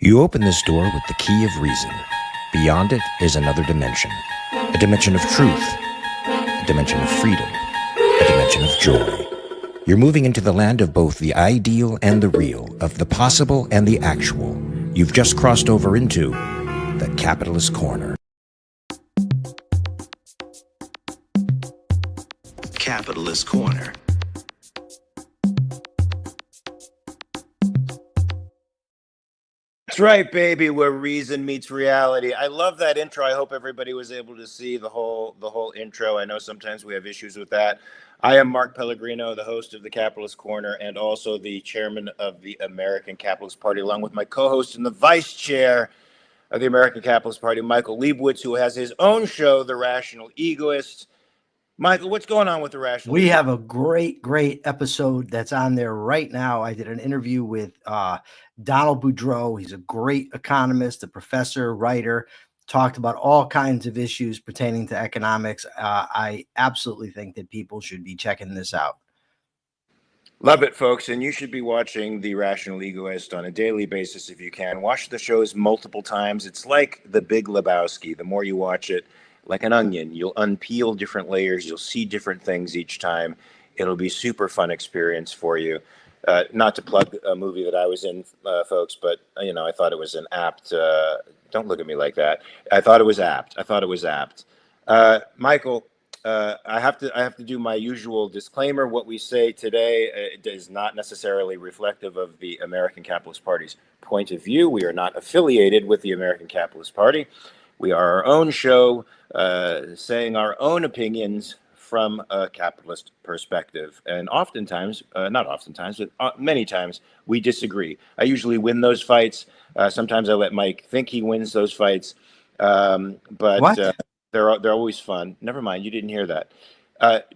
You open this door with the key of reason. Beyond it is another dimension. A dimension of truth. A dimension of freedom. A dimension of joy. You're moving into the land of both the ideal and the real, of the possible and the actual. You've just crossed over into the capitalist corner. Capitalist Corner. That's right, baby, where reason meets reality. I love that intro. I hope everybody was able to see the whole intro. I know sometimes we have issues with that. I am Mark Pellegrino, the host of the Capitalist Corner and also the chairman of the American Capitalist Party, along with my co-host and the vice chair of the American Capitalist Party, Michael Liebowitz, who has his own show, The Rational Egoist. Michael, what's going on with The Rational We Egoist? have a great episode that's on there right now. I did an interview with Don Boudreaux. He's a great economist, a professor, writer, talked about all kinds of issues pertaining to economics. I absolutely think that people should be checking this out. Love it, folks. And you should be watching The Rational Egoist on a daily basis if you can. Watch the shows multiple times. It's like The Big Lebowski. The more you watch it, like an onion, you'll unpeel different layers. You'll see different things each time. It'll be super fun experience for you. Not to plug a movie that I was in, folks, but I thought it was an apt. Don't look at me like that. I thought it was apt. Michael, I have to do my usual disclaimer. What we say today is not necessarily reflective of the American Capitalist Party's point of view. We are not affiliated with the American Capitalist Party. We are our own show, saying our own opinions from a capitalist perspective. And oftentimes, not oftentimes, but many times, we disagree. I usually win those fights. Sometimes I let Mike think he wins those fights. But they're always fun. Never mind, you didn't hear that.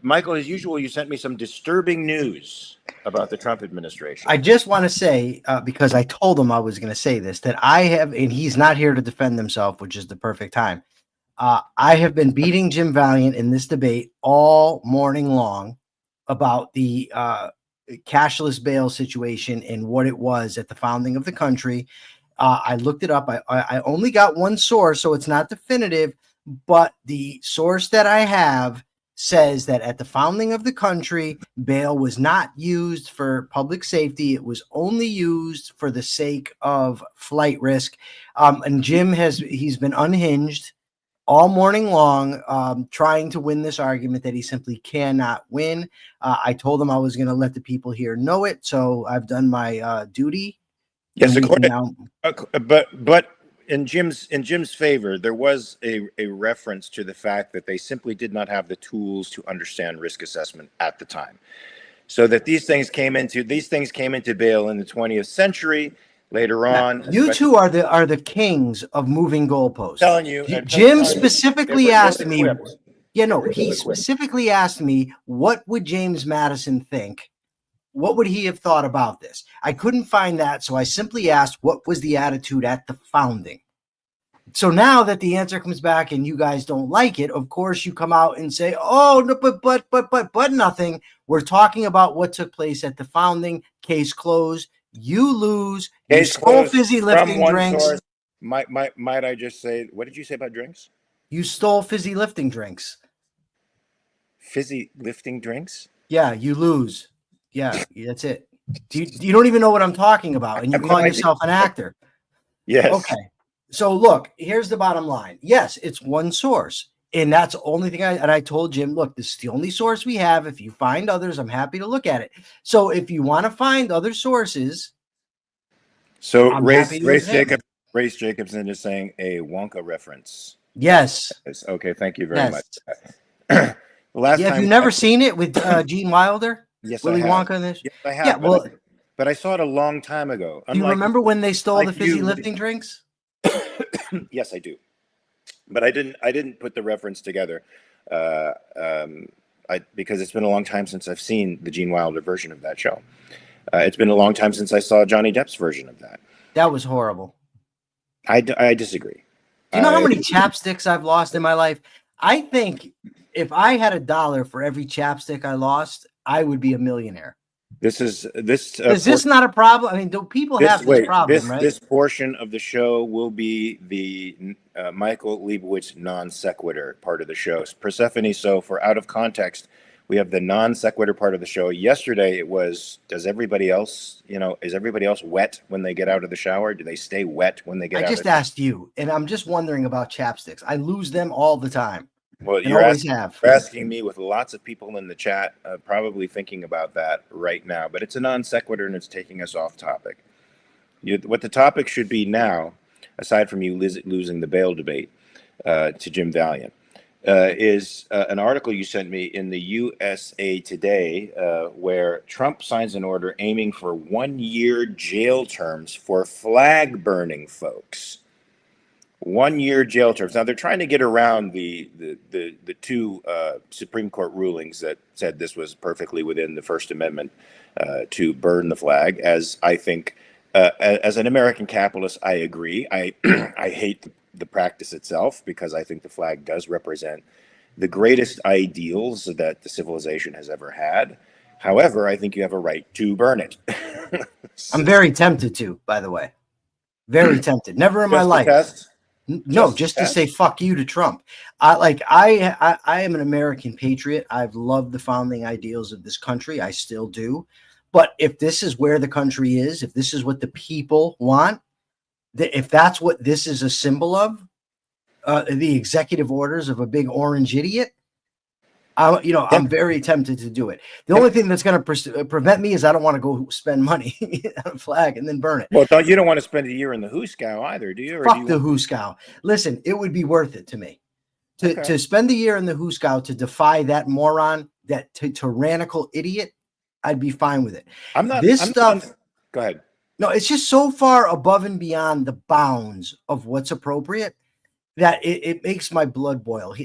Michael, as usual, you sent me some disturbing news about the Trump administration. I just want to say, because I told him I was going to say this, that I have, and he's not here to defend himself, which is the perfect time. I have been beating Jim Valliant in this debate all morning long about the cashless bail situation and what it was at the founding of the country. I looked it up. I only got one source, so it's not definitive, but the source that I have says that at the founding of the country, bail was not used for public safety. It was only used for the sake of flight risk. And Jim he's been unhinged all morning long, trying to win this argument that he simply cannot win. I told him I was going to let the people here know it, so I've done my duty. Yes, but in Jim's favor, there was a reference to the fact that they simply did not have the tools to understand risk assessment at the time, so that these things came into bail in the 20th century. Later on, you two are the kings of moving goalposts. I'm telling you, Jim specifically asked me. He specifically asked me, what would James Madison think? What would he have thought about this? I couldn't find that, so I simply asked, what was the attitude at the founding? So now that the answer comes back and you guys don't like it, of course you come out and say, oh, no, but nothing. We're talking about what took place at the founding. Case closed. You lose. You stole fizzy lifting drinks. Might I just say, what did you say about drinks? You stole fizzy lifting drinks. Fizzy lifting drinks? Yeah, you lose. Yeah, that's it. You don't even know what I'm talking about, and you call yourself an actor. Yes. Okay. So look, here's the bottom line. Yes, it's one source. And that's the only thing I told Jim, look, this is the only source we have. If you find others, I'm happy to look at it. So if you want to find other sources. So Race Jacobson is saying a Wonka reference. Yes. Okay. Thank you very much. Have you never seen it with Gene Wilder? Yes, Willy Wonka in this? Yes, I have. Yeah, well, but I saw it a long time ago. Do you remember when they stole the fizzy lifting drinks? Yes, I do. But I didn't put the reference together because it's been a long time since I've seen the Gene Wilder version of that show. It's been a long time since I saw Johnny Depp's version of that. That was horrible. I disagree. Do you know how many chapsticks I've lost in my life? I think if I had $1 for every chapstick I lost, I would be a millionaire. This is this. Is this not a problem? I mean, do people have this problem, right? This portion of the show will be the Michael Liebowitz non sequitur part of the show. Persephone. So for out of context, we have the non sequitur part of the show. Yesterday it was. Does everybody else? Is everybody else wet when they get out of the shower? Do they stay wet when they get out? I just asked you, and I'm just wondering about chapsticks. I lose them all the time. Well, you're asking me with lots of people in the chat, probably thinking about that right now. But it's a non sequitur, and it's taking us off topic. What the topic should be now, aside from you losing the bail debate to Jim Valliant, is an article you sent me in the USA Today, where Trump signs an order aiming for 1-year jail terms for flag burning folks. 1-year jail terms. Now they're trying to get around the two Supreme Court rulings that said this was perfectly within the First Amendment to burn the flag. As I think, as an American capitalist, I agree. I I hate the practice itself because I think the flag does represent the greatest ideals that the civilization has ever had. However, I think you have a right to burn it. I'm very tempted to, by the way. Very tempted. Never in my life. No, just to say fuck you to Trump. I am an American patriot. I've loved the founding ideals of this country. I still do. But if this is where the country is, if this is what the people want, if that's what this is a symbol of, the executive orders of a big orange idiot, I'm very tempted to do it. The only thing that's going to prevent me is I don't want to go spend money on a flag and then burn it. Well, you don't want to spend a year in the hoosegow either, do you? Fuck the hoosegow. Listen, it would be worth it to me to spend a year in the hoosegow to defy that moron, that tyrannical idiot. I'd be fine with it. Go ahead. No, it's just so far above and beyond the bounds of what's appropriate that it makes my blood boil.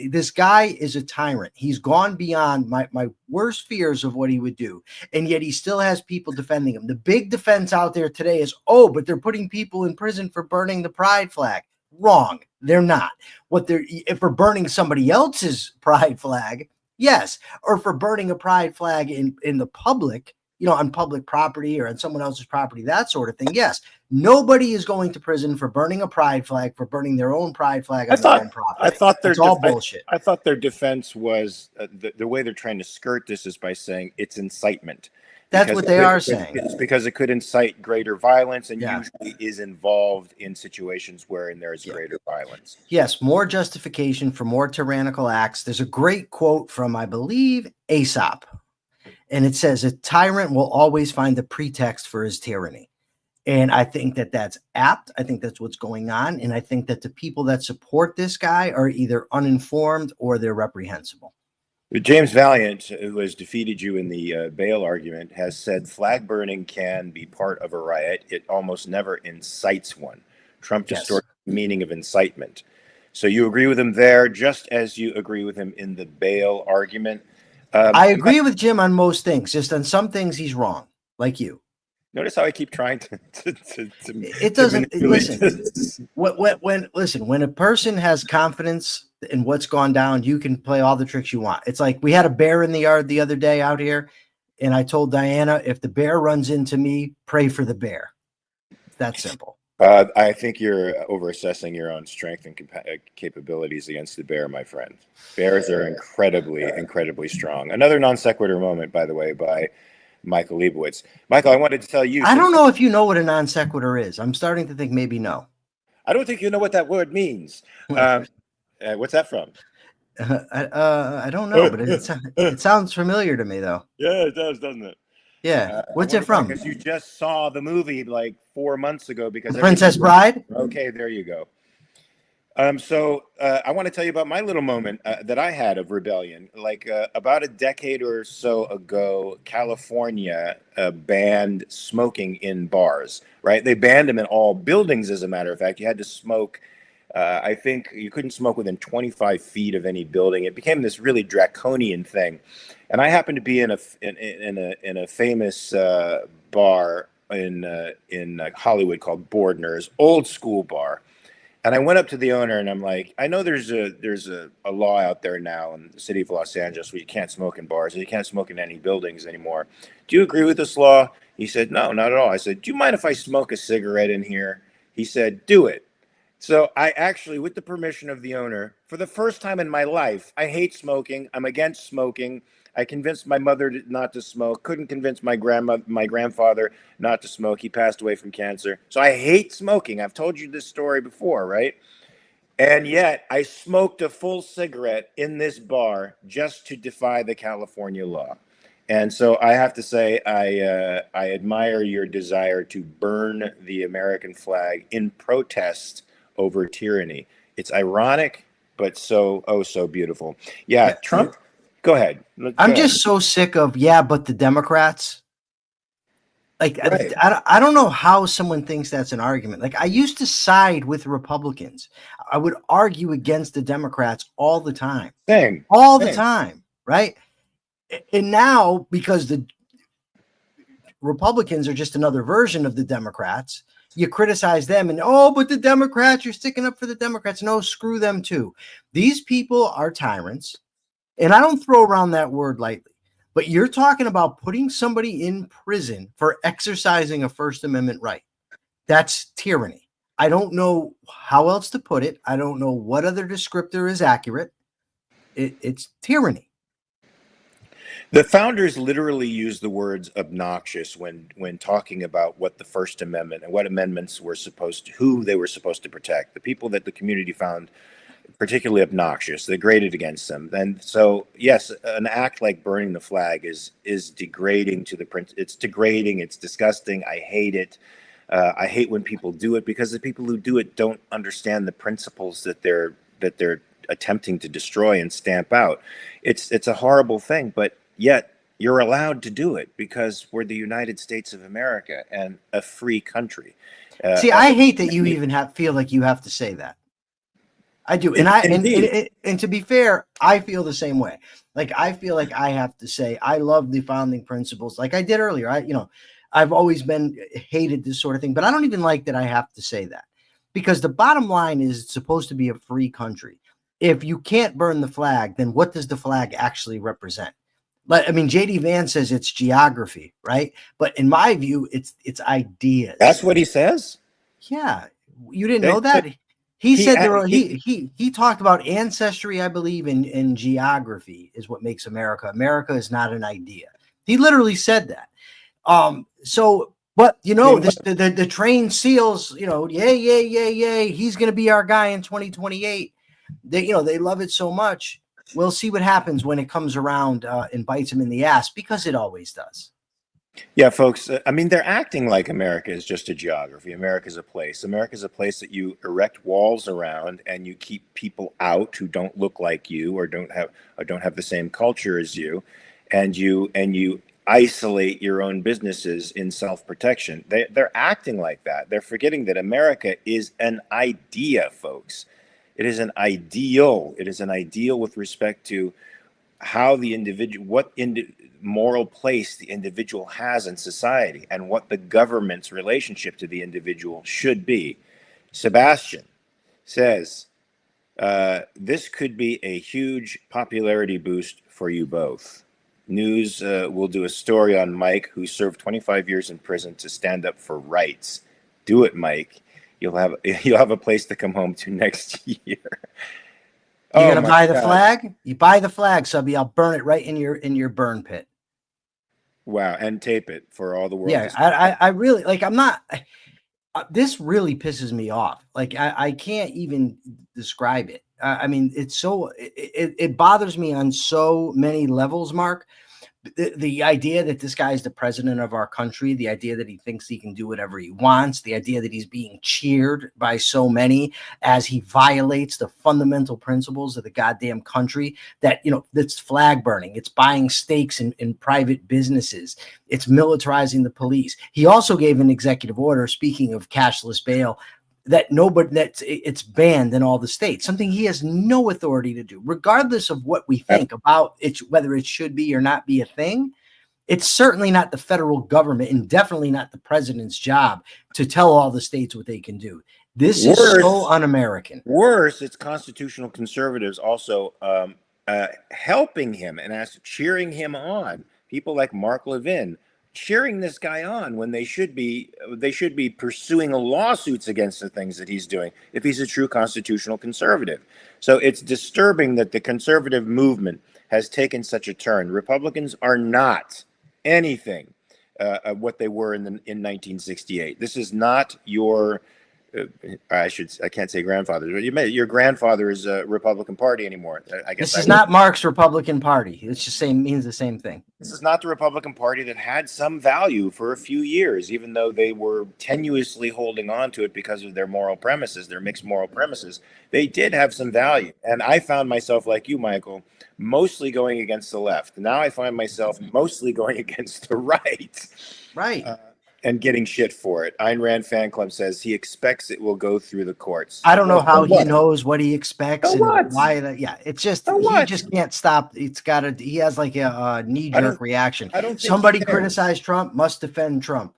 This guy is a tyrant. He's gone beyond my worst fears of what he would do. And yet he still has people defending him. The big defense out there today is, but they're putting people in prison for burning the pride flag. Wrong. They're not. If for burning somebody else's pride flag, yes. Or for burning a pride flag in the public, on public property or on someone else's property, that sort of thing. Yes. Nobody is going to prison for burning a pride flag, for burning their own pride flag on their own property. I thought it's all bullshit. I thought their defense was the way they're trying to skirt this is by saying it's incitement. That's what they are saying. It's because it could incite greater violence and usually is involved in situations wherein there is greater violence. Yes, more justification for more tyrannical acts. There's a great quote from, I believe, Aesop. And it says, a tyrant will always find a pretext for his tyranny. And I think that that's apt. I think that's what's going on. And I think that the people that support this guy are either uninformed or they're reprehensible. James Valliant, who has defeated you in the bail argument, has said flag burning can be part of a riot. It almost never incites one. Trump distorts the meaning of incitement. So you agree with him there, just as you agree with him in the bail argument. I agree with Jim on most things. Just on some things, he's wrong, like you. Notice how I keep trying to it doesn't listen. When a person has confidence in what's gone down, you can play all the tricks you want. It's like we had a bear in the yard the other day out here, and I told Diana, if the bear runs into me, pray for the bear. It's that simple. I think you're overassessing your own strength and capabilities against the bear, my friend. Bears are incredibly strong. Another non sequitur moment, by the way, by Michael Liebowitz. Michael, I wanted to tell you. I don't know if you know what a non sequitur is. I'm starting to think maybe no. I don't think you know what that word means. What's that from? I don't know, but it sounds familiar to me, though. Yeah, it does, doesn't it? Yeah. What's it from? Because you just saw the movie like 4 months ago. Because Princess Bride? Okay, there you go. So I want to tell you about my little moment that I had of rebellion. Like about a decade or so ago, California banned smoking in bars, right? They banned them in all buildings, as a matter of fact. You had to smoke. I think you couldn't smoke within 25 feet of any building. It became this really draconian thing. And I happened to be in a famous bar in Hollywood called Bordner's, old school bar. And I went up to the owner and I'm like, I know there's a law out there now in the city of Los Angeles where you can't smoke in bars and you can't smoke in any buildings anymore. Do you agree with this law? He said, no, not at all. I said, do you mind if I smoke a cigarette in here? He said, do it. So I actually, with the permission of the owner, for the first time in my life, I hate smoking. I'm against smoking. I convinced my mother not to smoke. Couldn't convince my grandfather not to smoke. He passed away from cancer. So I hate smoking. I've told you this story before, right? And yet I smoked a full cigarette in this bar just to defy the California law. And so I have to say, I admire your desire to burn the American flag in protest over tyranny. It's ironic, but so beautiful. Yeah, Trump. Go ahead. I'm just so sick of but the Democrats. Like, right. I don't know how someone thinks that's an argument. Like, I used to side with Republicans. I would argue against the Democrats all the time. Same. The time, right? And now, because the Republicans are just another version of the Democrats, you criticize them and, but the Democrats, you're sticking up for the Democrats. No, screw them too. These people are tyrants. And I don't throw around that word lightly, but you're talking about putting somebody in prison for exercising a First Amendment right. That's tyranny. I don't know how else to put it. I don't know what other descriptor is accurate. It's tyranny. The founders literally used the words obnoxious when talking about what the First Amendment and what amendments were who they were supposed to protect. The people that the community found particularly obnoxious, they graded against them. And so, yes, an act like burning the flag is degrading to the print. It's degrading. It's disgusting. I hate it. I hate when people do it because the people who do it don't understand the principles that they're attempting to destroy and stamp out. It's a horrible thing, but yet you're allowed to do it because we're the United States of America and a free country. See, I hate that you even feel like you have to say that. I do. And to be fair, I feel the same way. Like, I feel like I have to say, I love the founding principles. Like I did earlier, I've always hated this sort of thing, but I don't even like that I have to say that, because the bottom line is it's supposed to be a free country. If you can't burn the flag, then what does the flag actually represent? But I mean, JD Vance says it's geography, right? But in my view, it's ideas. That's what he says? Yeah. You didn't know that? He said he talked about ancestry, I believe, and geography is what makes America. America is not an idea. He literally said that. But the trained seals, yay. He's going to be our guy in 2028. They love it so much. We'll see what happens when it comes around and bites him in the ass, because it always does. Yeah, folks, I mean, they're acting like America is just a geography. America is a place. America is a place that you erect walls around and you keep people out who don't look like you or don't have the same culture as you, and you isolate your own businesses in self-protection. They're acting like that. They're forgetting that America is an idea, folks. It is an ideal. It is an ideal with respect to how the individual, moral place the individual has in society and what the government's relationship to the individual should be. Sebastian says, this could be a huge popularity boost for you both. News will do a story on Mike, who served 25 years in prison to stand up for rights. Do it, Mike. You'll have a place to come home to next year. You're gonna buy the flag? You buy the flag, subby. I'll burn it right in your burn pit. Wow, and tape it for all the world. Yeah, I really I'm not. This really pisses me off. Like, I can't even describe it. I mean, it's so it bothers me on so many levels, Mark. The idea that this guy is the president of our country, the idea that he thinks he can do whatever he wants, the idea that he's being cheered by so many as he violates the fundamental principles of the goddamn country, that, that's flag burning. It's buying stakes in private businesses. It's militarizing the police. He also gave an executive order, speaking of cashless bail, that it's banned in all the states, something he has no authority to do, regardless of what we think about it, whether it should be or not be a thing. It's certainly not the federal government and definitely not the president's job to tell all the states what they can do. This is so un-American. Worse, it's constitutional conservatives also helping him and cheering him on. People like Mark Levin cheering this guy on when they should be pursuing lawsuits against the things that he's doing if he's a true constitutional conservative. So it's disturbing that the conservative movement has taken such a turn. Republicans are not anything what they were in 1968. This is not your I can't say grandfather, but your grandfather is a Republican Party anymore. I guess this is not Mark's Republican Party. It's just means the same thing. This is not the Republican Party that had some value for a few years, even though they were tenuously holding on to it because of their moral premises, their mixed moral premises. They did have some value. And I found myself, like you, Michael, mostly going against the left. Now I find myself mostly going against the right. Right. And getting shit for it. Ayn Rand fan club says he expects it will go through the courts. I don't know how he knows what he expects and why. It's just he just can't stop. It's got to. He has like a knee-jerk reaction. Somebody criticize Trump, must defend Trump.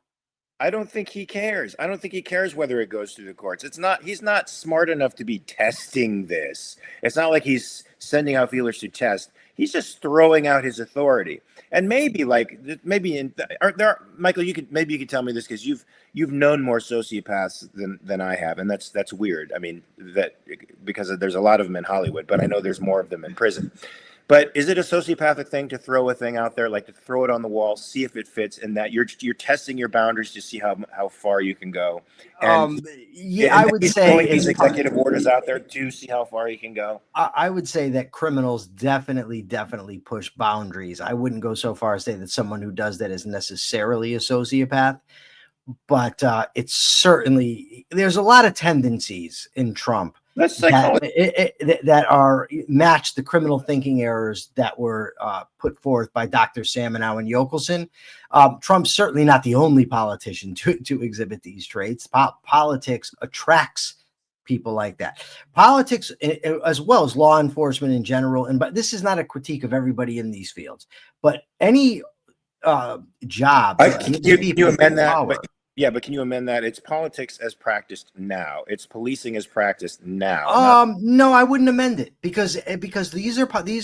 I don't think he cares. I don't think he cares whether it goes through the courts. He's not smart enough to be testing this. It's not like he's sending out feelers to test. He's just throwing out his authority. And maybe Michael, you could tell me this because you've known more sociopaths than I have, and that's weird. I mean, because there's a lot of them in Hollywood, but I know there's more of them in prison. But is it a sociopathic thing to throw a thing out there, like to throw it on the wall, see if it fits, and that you're testing your boundaries to see how far you can go? And, I would say these executive orders out there to see how far you can go. I would say that criminals definitely push boundaries. I wouldn't go so far as to say that someone who does that is necessarily a sociopath, but it's certainly there's a lot of tendencies in Trump that are match the criminal thinking errors that were put forth by Dr. Samanow and Yokelson. Trump's certainly not the only politician to exhibit these traits. Politics attracts people like that. Politics, as well as law enforcement in general, but this is not a critique of everybody in these fields, but any job. Can you amend that? But can you amend that? It's politics as practiced now. It's policing as practiced now. No, I wouldn't amend it because these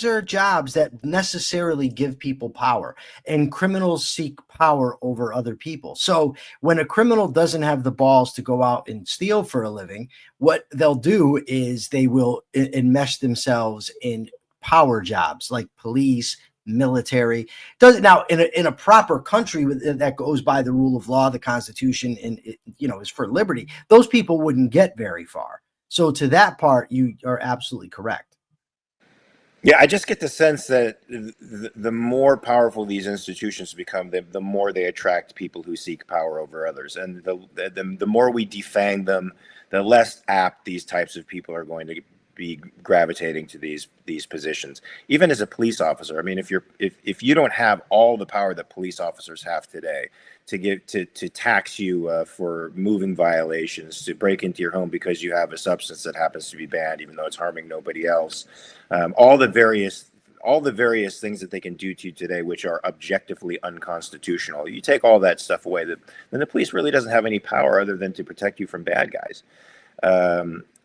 are jobs that necessarily give people power, and criminals seek power over other people. So when a criminal doesn't have the balls to go out and steal for a living, what they'll do is they will enmesh themselves in power jobs like police, military. Does now in a proper country that goes by the rule of law, the Constitution, and is for liberty. Those people wouldn't get very far. So to that part, you are absolutely correct. Yeah, I just get the sense that the more powerful these institutions become, the more they attract people who seek power over others, and the more we defang them, the less apt these types of people are going to be gravitating to these positions. Even as a police officer, I mean, if you don't have all the power that police officers have today to tax you for moving violations, to break into your home because you have a substance that happens to be banned, even though it's harming nobody else, all the various things that they can do to you today, which are objectively unconstitutional. You take all that stuff away, then the police really doesn't have any power other than to protect you from bad guys.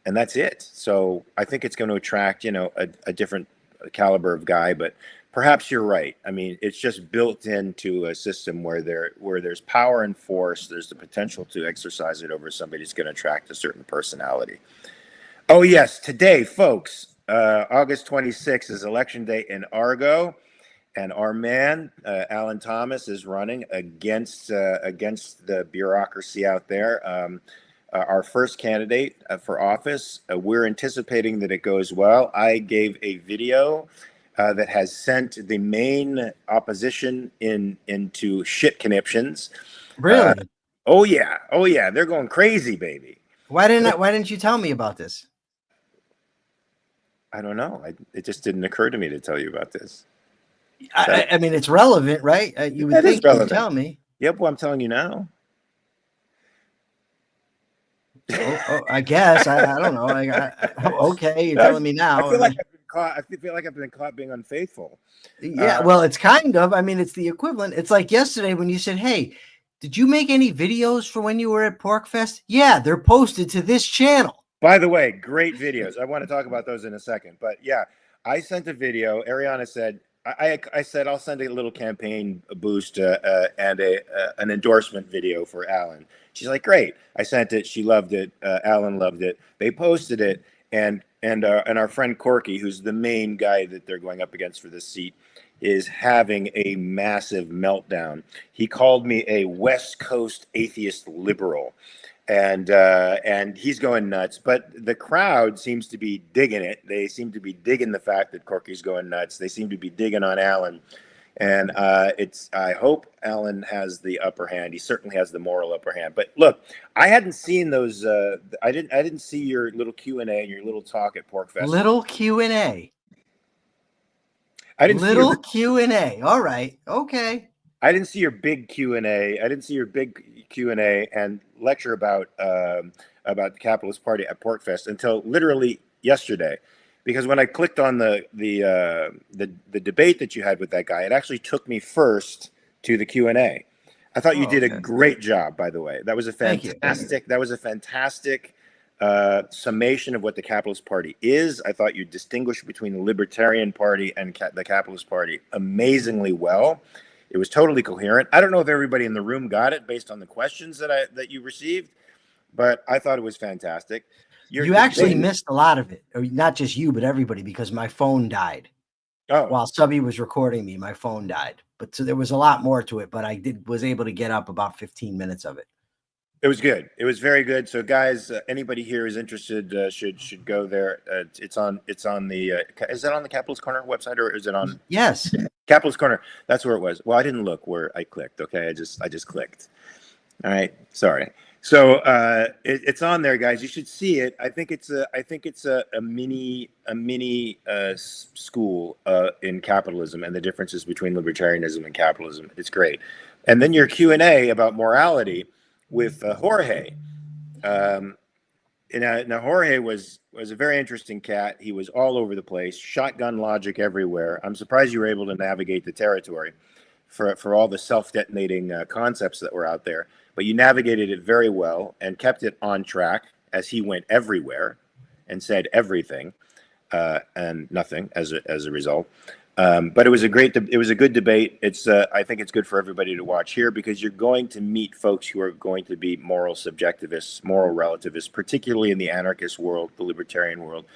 And that's it. So I think it's going to attract, a different caliber of guy, but perhaps you're right. I mean, it's just built into a system where there's power and force. There's the potential to exercise it over somebody who's going to attract a certain personality. Oh yes. Today, folks, August 26th is election day in Argo, and our man, Alan Thomas, is running against the bureaucracy out there. Our first candidate for office. We're anticipating that it goes well. I gave a video that has sent the main opposition into shit conniptions. Really? Oh yeah, they're going crazy, baby. Why didn't you tell me about this? I don't know. It just didn't occur to me to tell you about this. I mean, it's relevant, right? You would think you'd tell me. Yep. Well, I'm telling you now. I guess I don't know. Okay, you're telling me now. I feel like I've been caught. I feel like I've been caught being unfaithful. Yeah, well, it's kind of. I mean, it's the equivalent. It's like yesterday when you said, "Hey, did you make any videos for when you were at Porcfest?" Yeah, they're posted to this channel. By the way, great videos. I want to talk about those in a second. But yeah, I sent a video. Ariana said, I said I'll send a little campaign boost and an endorsement video for Alan. She's like, great. I sent it. She loved it. Alan loved it. They posted it, and our friend Corky, who's the main guy that they're going up against for this seat, is having a massive meltdown. He called me a West Coast atheist liberal. And he's going nuts, but the crowd seems to be digging it. They seem to be digging the fact that Corky's going nuts. They seem to be digging on Alan, and I hope Alan has the upper hand. He certainly has the moral upper hand. But look, I hadn't seen those. I didn't see your little Q&A and your little talk at Porcfest. Little Q&A. I didn't little see Q&A. All right, okay. I didn't see your big Q&A. I didn't see your big Q&A and lecture about the Capitalist Party at Porcfest until literally yesterday, because when I clicked on the debate that you had with that guy, it actually took me first to the Q&A. I thought you did a great job, by the way. That was a fantastic. That was a fantastic summation of what the Capitalist Party is. I thought you distinguished between the Libertarian Party and the Capitalist Party amazingly well. It was totally coherent. I don't know if everybody in the room got it based on the questions that you received, but I thought it was fantastic. You actually missed a lot of it, or not just you, but everybody, because my phone died. Oh, while Subby was recording me, my phone died. But so there was a lot more to it, but I was able to get up about 15 minutes of it. It was good. It was very good. So, guys, anybody here is interested should go there. It's on the. Is that on the Capitalist Corner website, or is it on? Yes, Capitalist Corner. That's where it was. Well, I didn't look where I clicked. Okay, I just clicked. All right. Sorry. So it's on there, guys. You should see it. I think it's a mini school in capitalism and the differences between libertarianism and capitalism. It's great. And then your Q&A about morality with Jorge. Now Jorge was a very interesting cat. He was all over the place, shotgun logic everywhere. I'm surprised you were able to navigate the territory for all the self-detonating concepts that were out there. But you navigated it very well and kept it on track as he went everywhere and said everything and nothing as a result. But it was a good debate. I think it's good for everybody to watch here, because you're going to meet folks who are going to be moral subjectivists, moral relativists, particularly in the anarchist world, the libertarian world.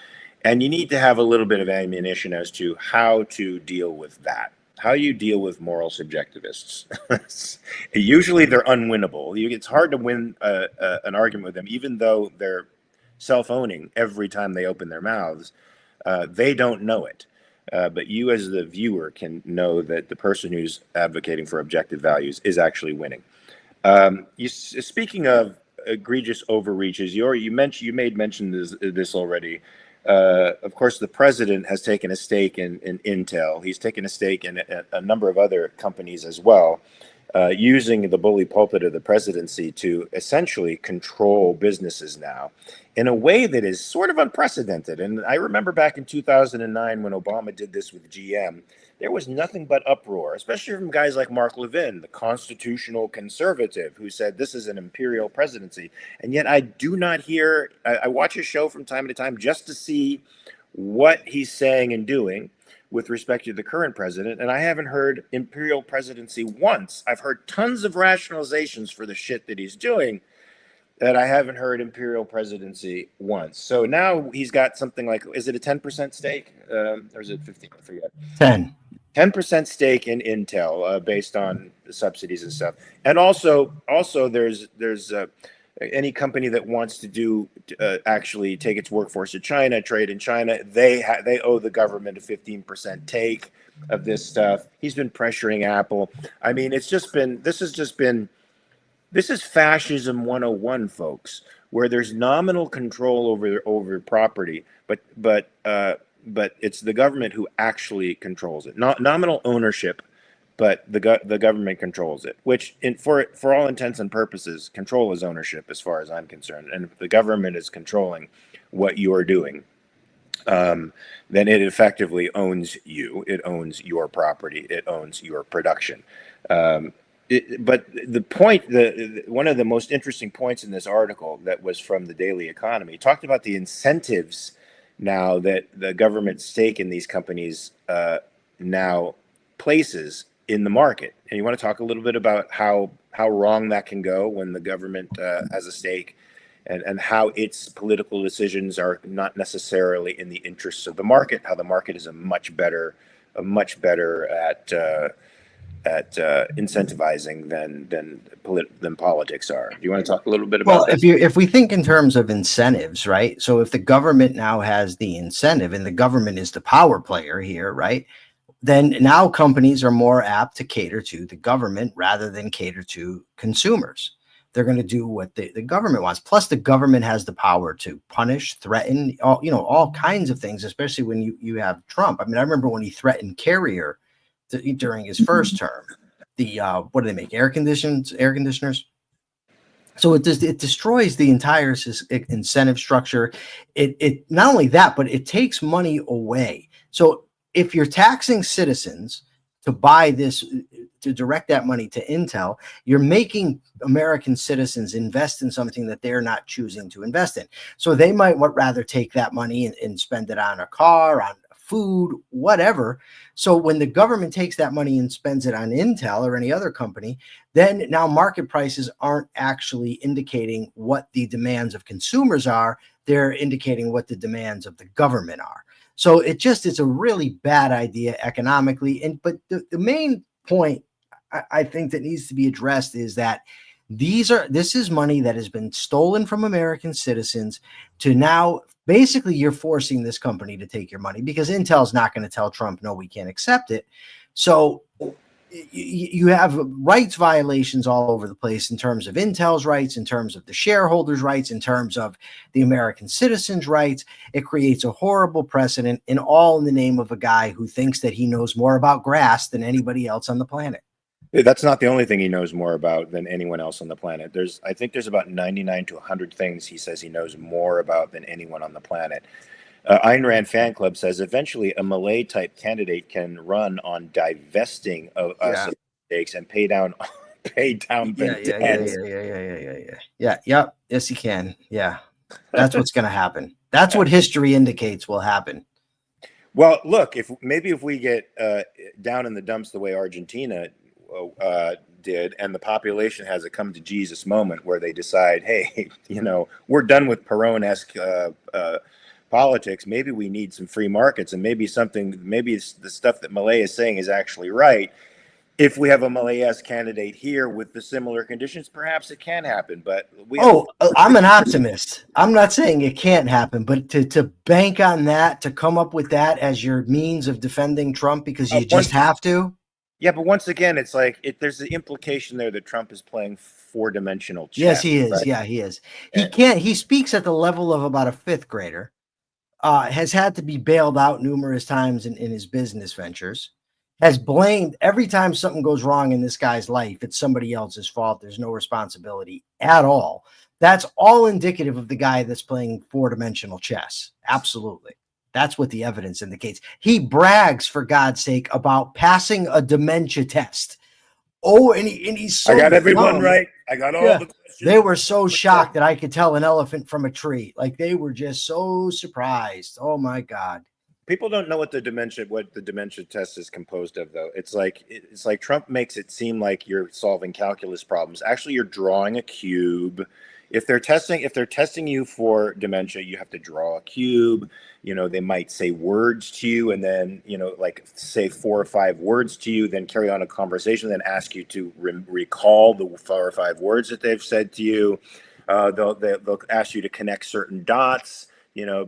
And you need to have a little bit of ammunition as to how to deal with that. How you deal with moral subjectivists. Usually they're unwinnable. It's hard to win an argument with them, even though they're self-owning every time they open their mouths. They don't know it. But you as the viewer can know that the person who's advocating for objective values is actually winning. Speaking of egregious overreaches, you made mention this already. Of course, the president has taken a stake in Intel. He's taken a stake in a number of other companies as well, using the bully pulpit of the presidency to essentially control businesses now in a way that is sort of unprecedented. And I remember back in 2009 when Obama did this with GM, there was nothing but uproar, especially from guys like Mark Levin, the constitutional conservative, who said this is an imperial presidency. And yet I do not hear, I watch his show from time to time just to see what he's saying and doing with respect to the current president, and I haven't heard imperial presidency once. I've heard tons of rationalizations for the shit that he's doing, that I haven't heard imperial presidency once. So now he's got something like, is it a 10% stake? Or is it 15? I forget. 10% stake in Intel based on the subsidies and stuff. And also there's any company that wants to do actually take its workforce to China, trade in China, they owe the government a 15% take of this stuff. He's been pressuring Apple. I mean, this is fascism 101, folks, where there's nominal control over property, but it's the government who actually controls it. Not nominal ownership, but the government controls it, which for all intents and purposes, control is ownership as far as I'm concerned. And if the government is controlling what you are doing, then it effectively owns you. It owns your property. It owns your production. But the point, one of the most interesting points in this article that was from the Daily Economy talked about the incentives now that the government's stake in these companies now places in the market. And you want to talk a little bit about how wrong that can go when the government has a stake, and how its political decisions are not necessarily in the interests of the market, how the market is a much better at incentivizing than politics are. Do you want to talk a little bit about that? If we think in terms of incentives, right? So if the government now has the incentive and the government is the power player here, right? Then now companies are more apt to cater to the government rather than cater to consumers. They're going to do what the government wants. Plus, the government has the power to punish, threaten, all kinds of things, especially when you have Trump. I mean, I remember when he threatened Carrier during his first term. The what do they make? Air conditioners. So it destroys the entire incentive structure. It not only that, but it takes money away. So if you're taxing citizens to buy this, to direct that money to Intel, you're making American citizens invest in something that they're not choosing to invest in. So they might rather take that money and spend it on a car, on food, whatever. So when the government takes that money and spends it on Intel or any other company, then now market prices aren't actually indicating what the demands of consumers are. They're indicating what the demands of the government are. So it's a really bad idea economically. But the main point I think that needs to be addressed is that this is money that has been stolen from American citizens to now basically you're forcing this company to take your money because Intel's not going to tell Trump, no, we can't accept it. So you have rights violations all over the place in terms of Intel's rights, in terms of the shareholders' rights, in terms of the American citizens' rights. It creates a horrible precedent, and all in the name of a guy who thinks that he knows more about grass than anybody else on the planet. That's not the only thing he knows more about than anyone else on the planet. I think there's about 99 to 100 things he says he knows more about than anyone on the planet. Ayn Rand fan club says eventually a Malay type candidate can run on divesting of us of stakes and pay down the debts. Yes, he can. Yeah, that's what's going to happen. That's what history indicates will happen. Well, look, if we get down in the dumps the way Argentina did, and the population has a come to Jesus moment where they decide, hey, we're done with Perón-esque politics. Maybe we need some free markets, and maybe the stuff that Malay is saying is actually right. If we have a Malay-esque candidate here with the similar conditions, perhaps it can happen. But I'm an optimist. I'm not saying it can't happen, but to bank on that, to come up with that as your means of defending Trump because you just have to. Yeah, but once again, it's like there's the implication there that Trump is playing four-dimensional chess. Yes, he is. Right? Yeah, he is. He speaks at the level of about a fifth grader. Has had to be bailed out numerous times in his business ventures. Has blamed every time something goes wrong in this guy's life, it's somebody else's fault. There's no responsibility at all. That's all indicative of the guy that's playing four-dimensional chess. Absolutely. That's what the evidence indicates. He brags, for God's sake, about passing a dementia test. Oh, and he's so I got everyone dumb. Right. I got all the questions. They were so shocked that I could tell an elephant from a tree. Like they were just so surprised. Oh my God. People don't know what the dementia test is composed of, though. It's like Trump makes it seem like you're solving calculus problems. Actually, you're drawing a cube. If they're testing you for dementia, you have to draw a cube. They might say words to you, and then like say 4 or 5 words to you, then carry on a conversation, then ask you to recall the 4 or 5 words that they've said to you. They'll ask you to connect certain dots.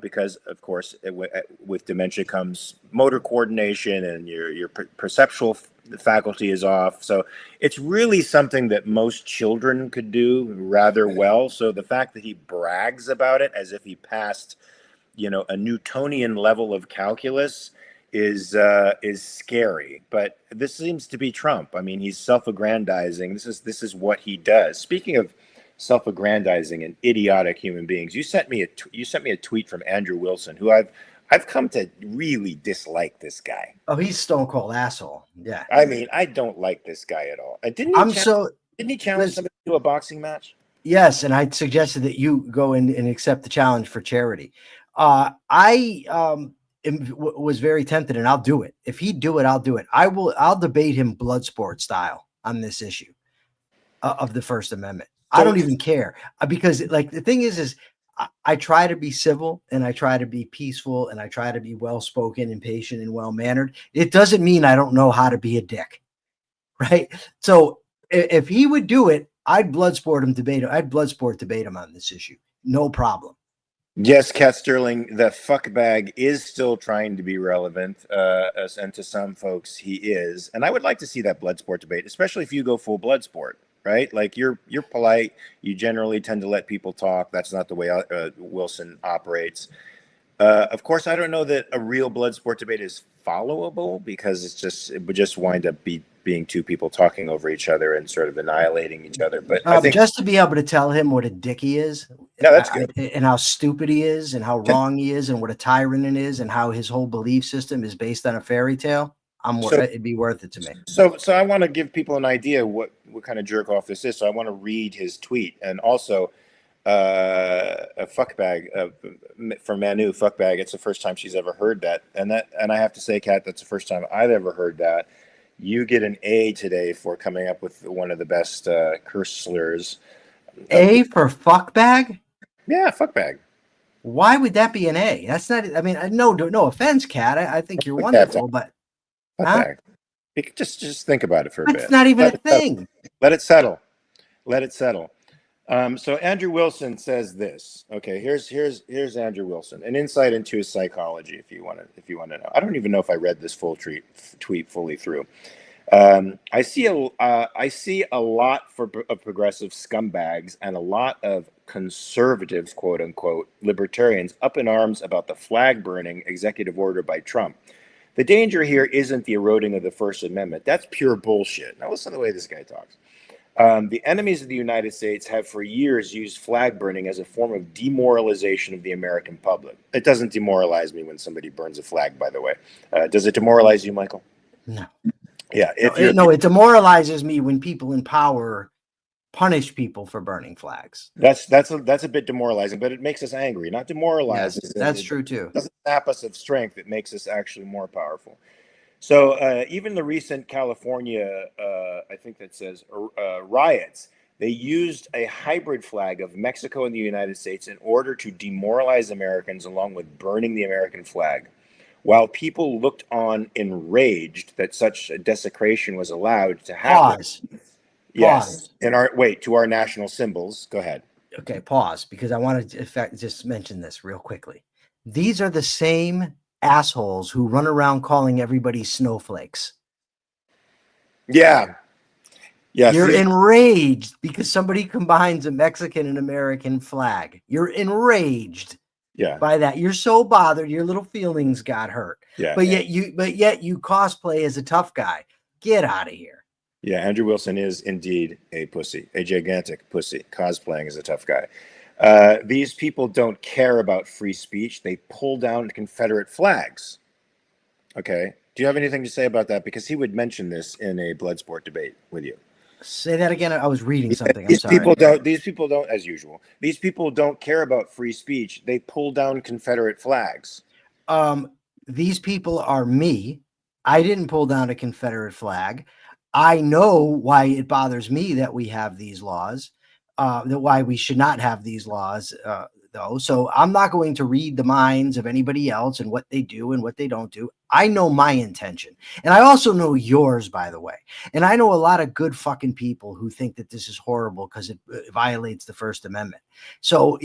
Because of course, with dementia comes motor coordination, and your perceptual faculty is off. So it's really something that most children could do rather well. So the fact that he brags about it as if he passed, a Newtonian level of calculus is scary. But this seems to be Trump. I mean, he's self-aggrandizing. This is what he does. Speaking of self-aggrandizing and idiotic human beings, you sent me a tweet from Andrew Wilson, who I've I've come to really dislike this guy. Oh, he's stone cold asshole. Yeah. I mean, I don't like this guy at all. I'm so Didn't he challenge somebody to a boxing match? Yes, and I suggested that you go in and accept the challenge for charity. Was very tempted, and I'll do it. If he'd do it, I'll do it. I'll debate him bloodsport style on this issue of the First Amendment. I don't even care because, like, the thing is I try to be civil and I try to be peaceful and I try to be well spoken and patient and well mannered. It doesn't mean I don't know how to be a dick, right? So if he would do it, I'd bloodsport debate him on this issue. No problem. Yes, Cat Sterling, the fuck bag is still trying to be relevant, and to some folks he is. And I would like to see that bloodsport debate, especially if you go full bloodsport, right? Like you're polite. You generally tend to let people talk. That's not the way Wilson operates. Of course, I don't know that a real bloodsport debate is followable because it would just wind up being two people talking over each other and sort of annihilating each other. But I think just to be able to tell him what a dick he is, yeah, that's good, and how stupid he is, and how wrong he is, and what a tyrant it is, and how his whole belief system is based on a fairy tale. It'd be worth it to me. So I want to give people an idea what kind of jerk off this is. So I want to read his tweet, and also a fuckbag for Manu fuckbag. It's the first time she's ever heard that, and I have to say, Kat, that's the first time I've ever heard that. You get an A today for coming up with one of the best curse slurs. A for fuckbag? Yeah, fuckbag. Why would that be an A? That's not. I mean, no offense, Kat. I think you're wonderful, but fuckbag. You can just think about it for a bit. It's not even a thing. Let it settle. Let it settle. So Andrew Wilson says this. Okay, here's Andrew Wilson, an insight into his psychology. If you want to know, I don't even know if I read this full tweet fully through. I see a lot of progressive scumbags and a lot of conservatives, quote unquote, libertarians up in arms about the flag burning executive order by Trump. The danger here isn't the eroding of the First Amendment. That's pure bullshit. Now listen to the way this guy talks. The enemies of the United States have for years used flag burning as a form of demoralization of the American public. It doesn't demoralize me when somebody burns a flag, by the way. Does it demoralize you, Michael? No. Yeah. It demoralizes me when people in power punish people for burning flags. That's a bit demoralizing, but it makes us angry, not demoralized. Yes, that's true too. It doesn't sap us of strength. It makes us actually more powerful. So even the recent California, I think that says riots, they used a hybrid flag of Mexico and the United States in order to demoralize Americans, along with burning the American flag. While people looked on enraged that such a desecration was allowed to happen. Pause. Yes. To our national symbols. Go ahead. Okay, pause, because I want to just mention this real quickly. These are the same assholes who run around calling everybody snowflakes. Yeah. Yes. You're enraged because somebody combines a Mexican and American flag. You're enraged. Yeah. By that. You're so bothered, your little feelings got hurt. Yeah. But yet you cosplay as a tough guy. Get out of here. Yeah, Andrew Wilson is indeed a pussy, a gigantic pussy, cosplaying as a tough guy. These people don't care about free speech. They pull down Confederate flags. Okay. Do you have anything to say about that? Because he would mention this in a Bloodsport debate with you. Say that again. I was reading something. These people don't, as usual, these people don't care about free speech. They pull down Confederate flags. These people are me. I didn't pull down a Confederate flag. I know why it bothers me that we have these laws, that why we should not have these laws, though. So I'm not going to read the minds of anybody else and what they do and what they don't do. I know my intention. And I also know yours, by the way. And I know a lot of good fucking people who think that this is horrible because it violates the First Amendment. So,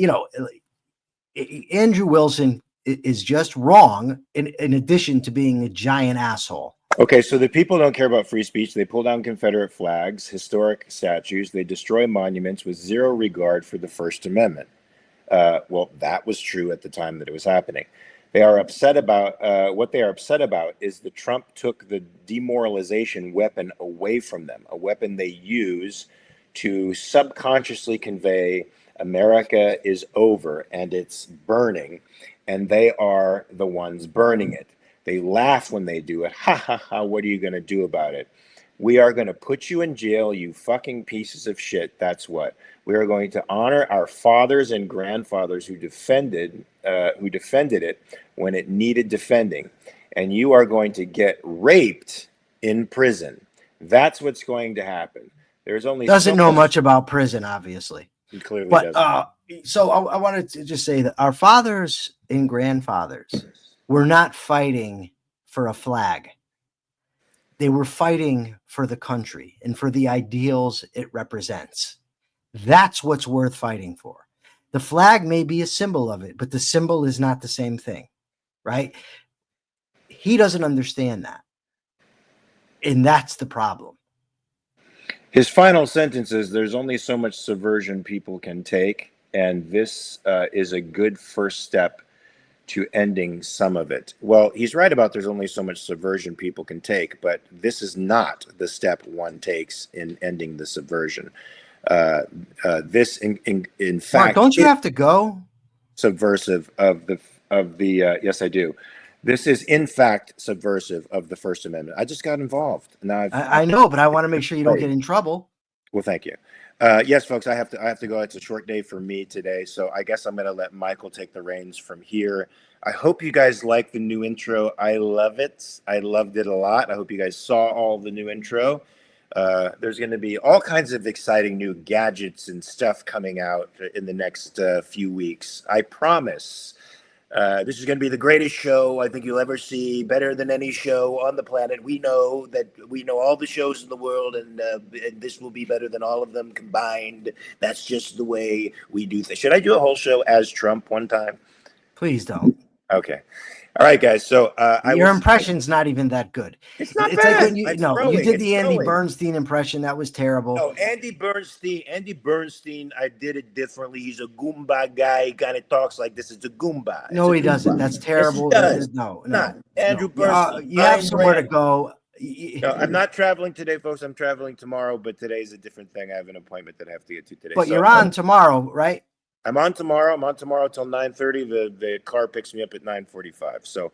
Andrew Wilson is just wrong in addition to being a giant asshole. Okay, so the people don't care about free speech. They pull down Confederate flags, historic statues. They destroy monuments with zero regard for the First Amendment. Well, that was true at the time that it was happening. They are upset about what they are upset about is that Trump took the demoralization weapon away from them, a weapon they use to subconsciously convey America is over and it's burning, and they are the ones burning it. They laugh when they do it. Ha ha ha, what are you going to do about it? We are going to put you in jail, you fucking pieces of shit. That's what. We are going to honor our fathers and grandfathers who defended it when it needed defending. And you are going to get raped in prison. That's what's going to happen. There's only doesn't know much about prison, obviously. He clearly But doesn't. so I wanted to just say that our fathers and grandfathers were not fighting for a flag. They were fighting for the country and for the ideals it represents. That's what's worth fighting for. The flag may be a symbol of it, but the symbol is not the same thing, right? He doesn't understand that. And that's the problem. His final sentence is, there's only so much subversion people can take, and this is a good first step to ending some of it. Well, he's right about there's only so much subversion people can take, but this is not the step one takes in ending the subversion. This, in fact, Mark, don't you have to go? Subversive of the yes, I do. This is, in fact, subversive of the First Amendment. I just got involved. Now I know, but I want to make sure you don't get in trouble. Well, thank you. Yes, folks, I have to go. It's a short day for me today, so I guess I'm going to let Michael take the reins from here. I hope you guys like the new intro. I love it. I loved it a lot. I hope you guys saw all the new intro. There's going to be all kinds of exciting new gadgets and stuff coming out in the next few weeks. I promise. This is going to be the greatest show I think you'll ever see, better than any show on the planet. We know all the shows in the world, and this will be better than all of them combined. That's just the way we do things. Should I do a whole show as Trump one time? Please don't. Okay. All right, guys. So your impression's not even that good. It's not it's bad. Like when you did the Andy Bernstein impression. That was terrible. No, Andy Bernstein, I did it differently. He's a Goomba guy. He kind of talks like this. It's a Goomba. No, he doesn't. That's terrible. Yes, no. Andrew Bernstein. You have somewhere to go. No, I'm not traveling today, folks. I'm traveling tomorrow, but today's a different thing. I have an appointment that I have to get to today. But you're on tomorrow, right? I'm on tomorrow. I'm on tomorrow till 9:30. The car picks me up at 9:45. So,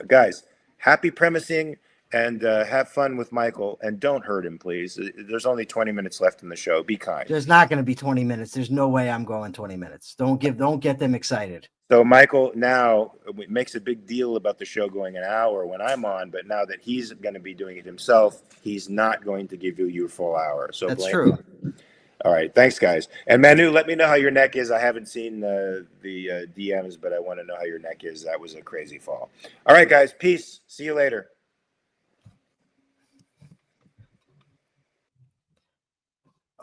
guys, happy premising, and have fun with Michael, and don't hurt him, please. There's only 20 minutes left in the show. Be kind. There's not going to be 20 minutes. There's no way I'm going 20 minutes. Don't get them excited. So Michael now makes a big deal about the show going an hour when I'm on, but now that he's going to be doing it himself, he's not going to give you your full hour. So that's true. All right. Thanks, guys. And Manu, let me know how your neck is. I haven't seen the DMs, but I want to know how your neck is. That was a crazy fall. All right, guys. Peace. See you later.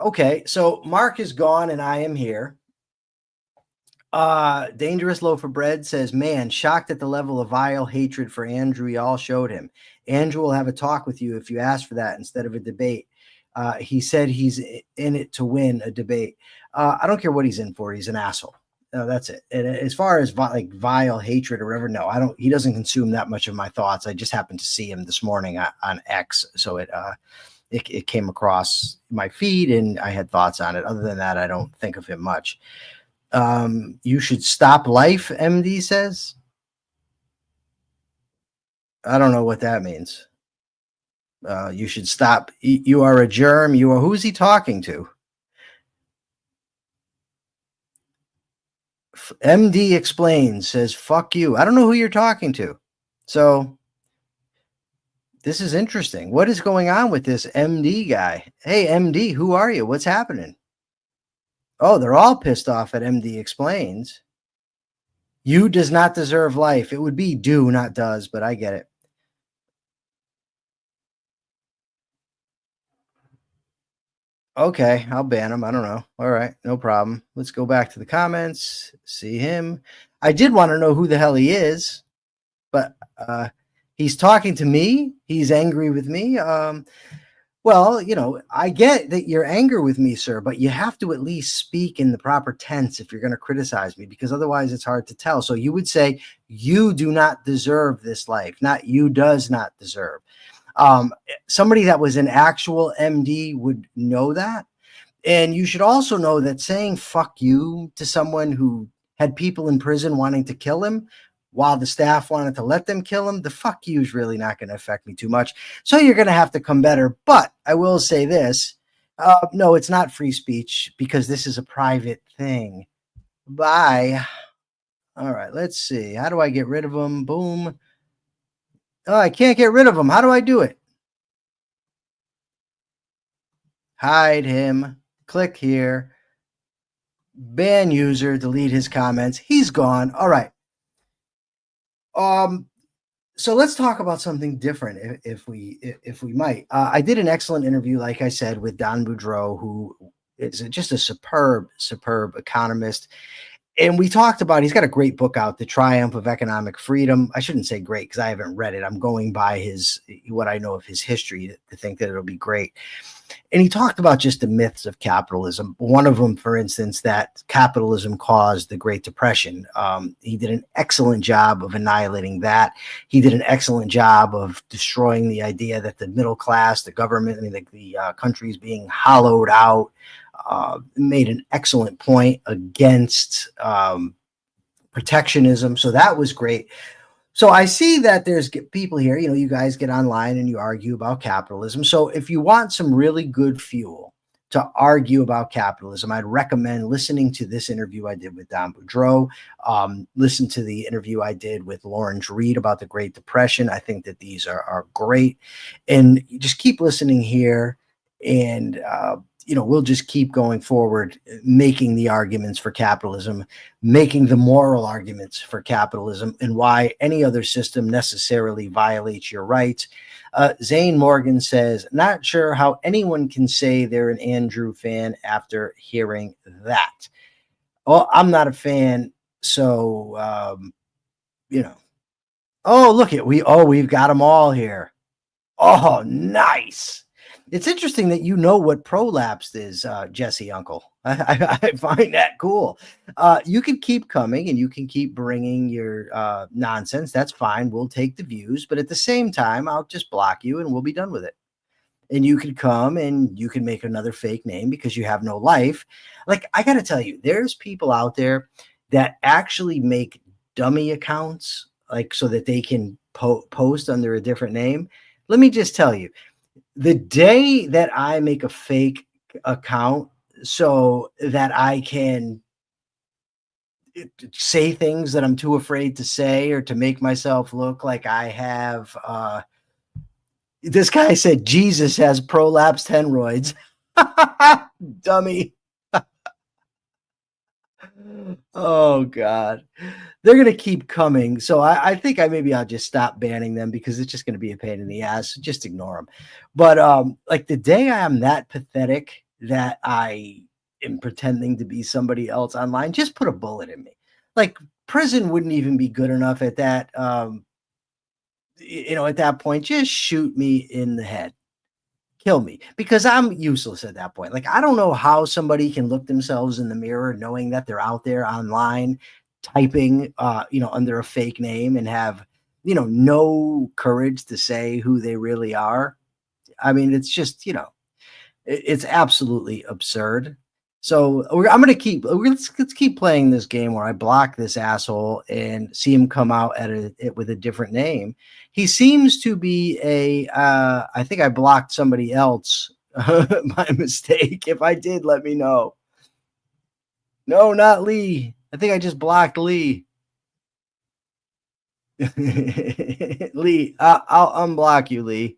Okay. So Mark is gone and I am here. Dangerous Loaf of Bread says, man, shocked at the level of vile hatred for Andrew y'all showed him. Andrew will have a talk with you if you ask for that instead of a debate. He said he's in it to win a debate. I don't care what he's in for. He's an asshole. That's it. And as far as vile hatred or whatever, no, he doesn't consume that much of my thoughts. I just happened to see him this morning on X. So it came across my feed and I had thoughts on it. Other than that, I don't think of him much. You should stop life, MD says. I don't know what that means. You should stop. You are a germ. Who's he talking to? MD explains, says, fuck you. I don't know who you're talking to. So this is interesting. What is going on with this MD guy? Hey, MD, who are you? What's happening? Oh, they're all pissed off at MD explains. You does not deserve life. It would be do, not does, but I get it. Okay, I'll ban him. I don't know. All right, no problem. Let's go back to the comments. See him. I did want to know who the hell he is, but he's talking to me. He's angry with me. Well, I get that you're angry with me, sir, but you have to at least speak in the proper tense if you're going to criticize me, because otherwise it's hard to tell. So you would say, you do not deserve this life, not you does not deserve. Somebody that was an actual MD would know that. And you should also know that saying fuck you to someone who had people in prison wanting to kill him while the staff wanted to let them kill him, the fuck you is really not going to affect me too much. So you're going to have to come better. But I will say this. No, it's not free speech because this is a private thing. Bye. All right, let's see. How do I get rid of them? Boom. Oh, I can't get rid of them. How do I do it? Hide him. Click here. Ban user, delete his comments. He's gone. All right. So let's talk about something different if we might. I did an excellent interview, like I said, with Don Boudreaux, who is just a superb economist. And we talked about, he's got a great book out, The Triumph of Economic Freedom. I shouldn't say great because I haven't read it. I'm going by what I know of his history to think that it'll be great. And he talked about just the myths of capitalism. One of them, for instance, that capitalism caused the Great Depression. He did an excellent job of annihilating that. He did an excellent job of destroying the idea that the middle class, the government, the country is being hollowed out. Made an excellent point against protectionism. So that was great. So I see that there's people here, you guys get online and you argue about capitalism. So if you want some really good fuel to argue about capitalism, I'd recommend listening to this interview I did with Don Boudreaux. Listen to the interview I did with Lawrence Reed about the Great Depression. I think that these are great. And just keep listening here. And, we'll just keep going forward, making the arguments for capitalism, making the moral arguments for capitalism, and why any other system necessarily violates your rights. Zane Morgan says, not sure how anyone can say they're an Andrew fan after hearing that. Well, I'm not a fan. So, oh, look at, we've got them all here. Oh, nice. It's interesting that you know what prolapsed is, Jesse Uncle. I find that cool. You can keep coming and you can keep bringing your nonsense. That's fine. We'll take the views. But at the same time, I'll just block you and we'll be done with it. And you can come and you can make another fake name because you have no life. Like, I got to tell you, there's people out there that actually make dummy accounts, like so that they can post under a different name. Let me just tell you, the day that I make a fake account so that I can say things that I'm too afraid to say or to make myself look like I have, this guy said Jesus has prolapsed hemorrhoids. Dummy. Oh God, they're going to keep coming. So I think I'll just stop banning them because it's just going to be a pain in the ass. Just ignore them. But like the day I am that pathetic that I am pretending to be somebody else online, just put a bullet in me. Like prison wouldn't even be good enough at that. At that point, just shoot me in the head. Kill me because I'm useless at that point. Like, I don't know how somebody can look themselves in the mirror knowing that they're out there online typing, under a fake name and have, no courage to say who they really are. I mean, it's just, it's absolutely absurd. So I'm going to keep, let's keep playing this game where I block this asshole and see him come out at it with a different name. He seems to be I think I blocked somebody else by mistake. If I did, let me know. No, not Lee. I think I just blocked Lee. Lee, I'll unblock you, Lee.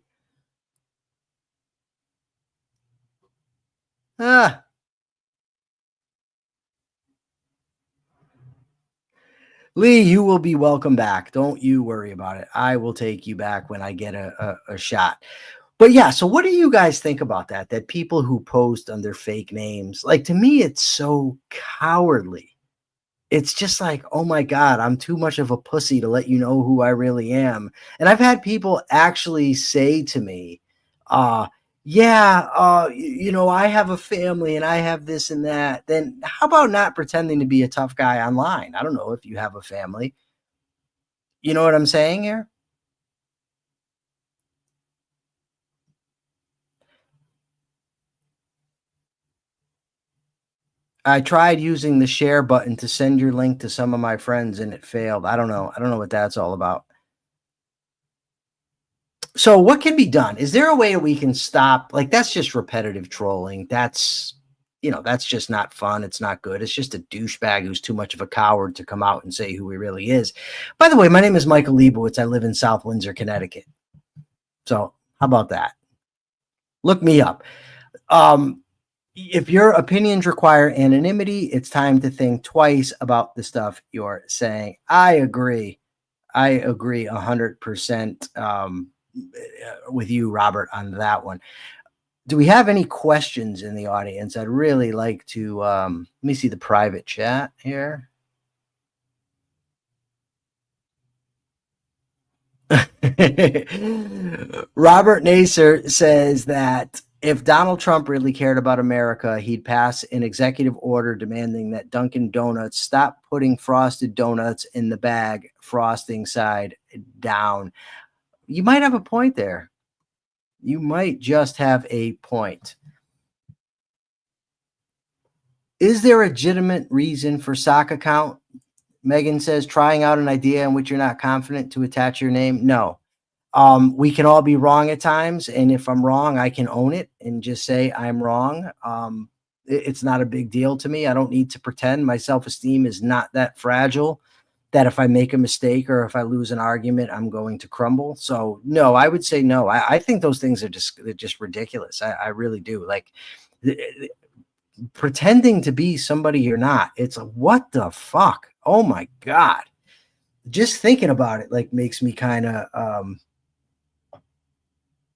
Lee, you will be welcome back. Don't you worry about it. I will take you back when I get a shot. But yeah, so what do you guys think about that? That people who post under fake names, like, to me, it's so cowardly. It's just like, oh my God, I'm too much of a pussy to let you know who I really am. And I've had people actually say to me, I have a family and I have this and that. Then how about not pretending to be a tough guy online? I don't know if you have a family. You know what I'm saying here? I tried using the share button to send your link to some of my friends and it failed. I don't know. I don't know what that's all about. So what can be done? Is there a way we can stop? Like, that's just repetitive trolling. That's, that's just not fun. It's not good. It's just a douchebag who's too much of a coward to come out and say who he really is. By the way, my name is Michael Liebowitz. I live in South Windsor, Connecticut. So how about that? Look me up. If your opinions require anonymity, it's time to think twice about the stuff you're saying. I agree 100% with you, Robert, on that one. Do we have any questions in the audience? I'd really like to, let me see the private chat here. Robert Naser says that if Donald Trump really cared about America, he'd pass an executive order demanding that Dunkin' Donuts stop putting frosted donuts in the bag, frosting side down. You might have a point there. You might just have a point. Is there a legitimate reason for sock account? Megan says, trying out an idea in which you're not confident to attach your name. No. We can all be wrong at times. And if I'm wrong, I can own it and just say I'm wrong. It's not a big deal to me. I don't need to pretend. My self-esteem is not that fragile that if I make a mistake or if I lose an argument, I'm going to crumble. So no, I would say no. I think those things are just ridiculous. I really do. Like pretending to be somebody you're not. It's what the fuck? Oh my God. Just thinking about it like makes me kind of